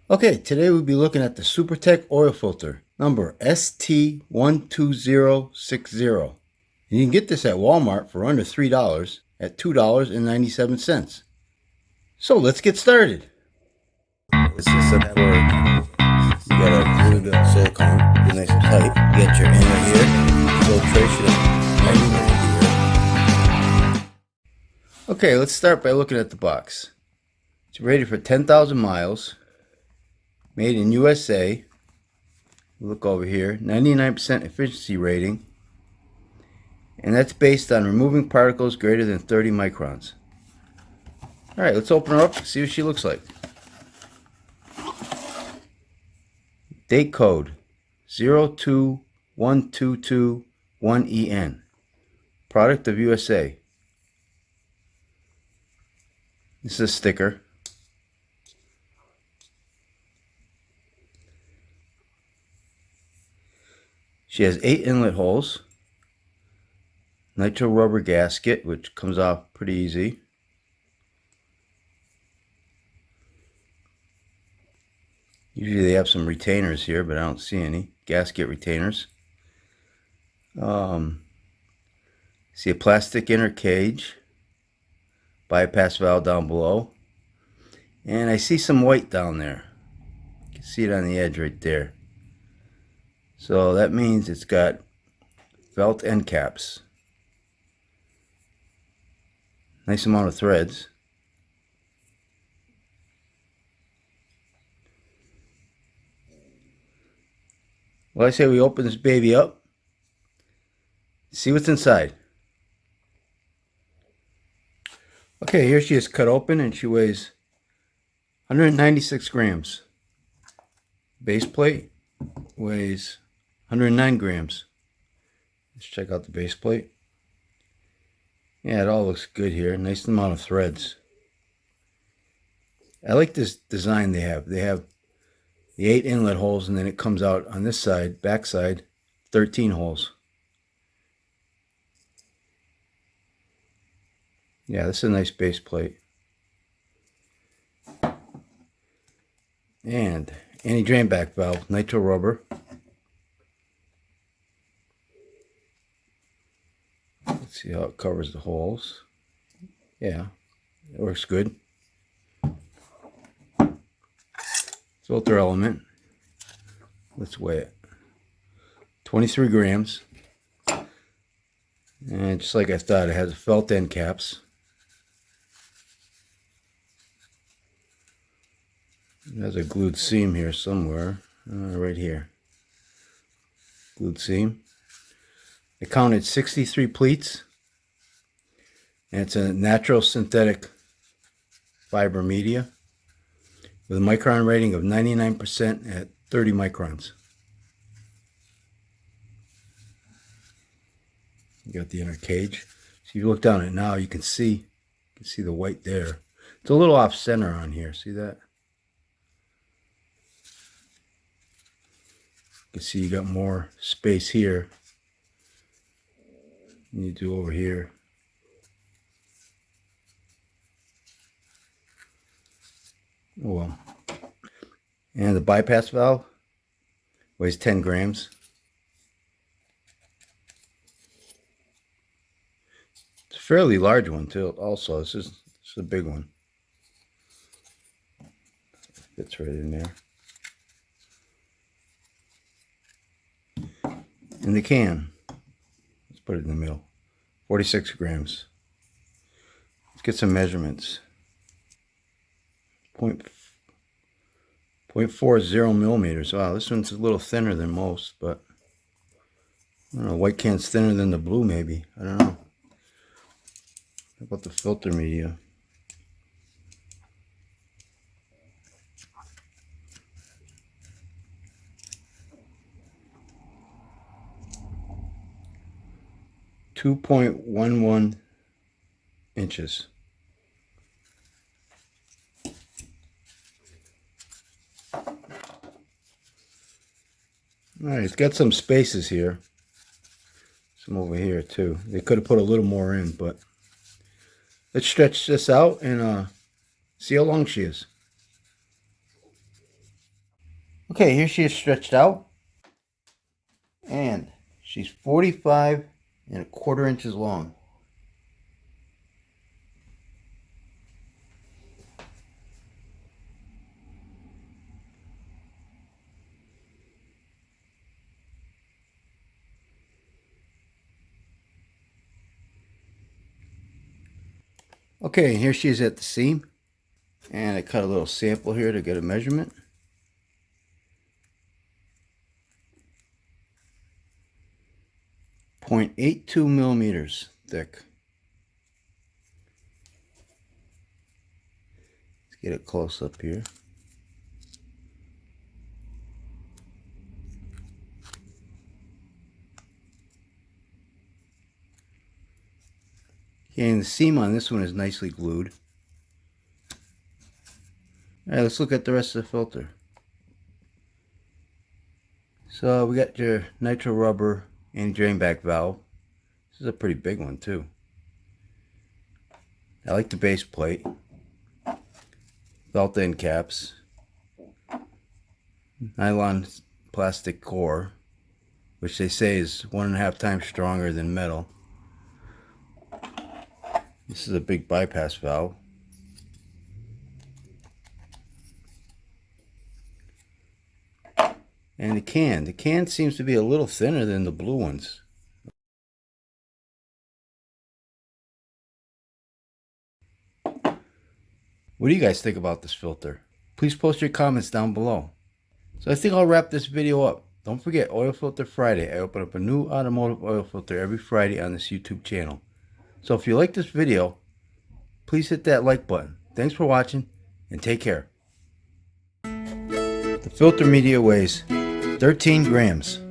Okay, today we'll be looking at the Supertech oil filter, number ST12060. And you can get this at Walmart for under $3 at $2.97. So let's get started. This is set for, you gotta glue the silicone, get nice and tight, get your inner here, filtration right here. Okay, let's start by looking at the box. It's rated for 10,000 miles, made in USA. Look over here, 99% efficiency rating. And that's based on removing particles greater than 30 microns. Alright, let's open her up and see what she looks like. Date code 021221EN. Product of USA. This is a sticker. She has 8 inlet holes. Nitro rubber gasket, which comes off pretty easy. Usually they have some retainers here, but I don't see any gasket retainers. See a plastic inner cage, bypass valve down below, and I see some white down there. You can see it on the edge right there. So that means it's got felt end caps. Nice amount of threads. Well, I say we open this baby up, see what's inside. Okay, here she is cut open and she weighs 196 grams. Base plate weighs 109 grams. Let's check out the base plate. Yeah, it all looks good here. Nice amount of threads. I like this design they have. They have the 8 inlet holes, and then it comes out on this side, back side, 13 holes. Yeah, this is a nice base plate. And anti-drain back valve, nitro rubber. Let's see how it covers the holes. Yeah, it works good. Filter element. Let's weigh it. 23 grams. And just like I thought, it has felt end caps. There's a glued seam here somewhere. Right here. Glued seam. I counted 63 pleats. And it's a natural synthetic fiber media with a micron rating of 99% at 30 microns. You got the inner cage. So if you look down at it now, you can see the white there. It's a little off center on here. See that? You can see you got more space here than you do over here. Oh well. And the bypass valve weighs 10 grams. It's a fairly large one too. Also, this is a big one. Fits right in there. And the can. Let's put it in the middle. 46 grams. Let's get some measurements. 0.40 millimeters. Wow, this one's a little thinner than most, but I don't know, white can's thinner than the blue maybe. I don't know. How about the filter media? .11 inches. Alright, it's got some spaces here. Some over here too. They could have put a little more in, but let's stretch this out and see how long she is. Okay, here she is stretched out. And she's 45¼ inches long. Okay, and here she is at the seam. And I cut a little sample here to get a measurement. 0.82 millimeters thick. Let's get it close up here. Okay, and the seam on this one is nicely glued. Alright, let's look at the rest of the filter. So we got your nitro rubber and drain back valve. This is a pretty big one too. I like the base plate. Belt end caps. Nylon plastic core, which they say is 1.5 times stronger than metal. This is a big bypass valve. And the can seems to be a little thinner than the blue ones. What do you guys think about this filter? Please post your comments down below. So I think I'll wrap this video up. Don't forget, Oil Filter Friday. I open up a new automotive oil filter every Friday on this YouTube channel. So if you like this video, please hit that like button. Thanks for watching, and take care. The filter media weighs 13 grams.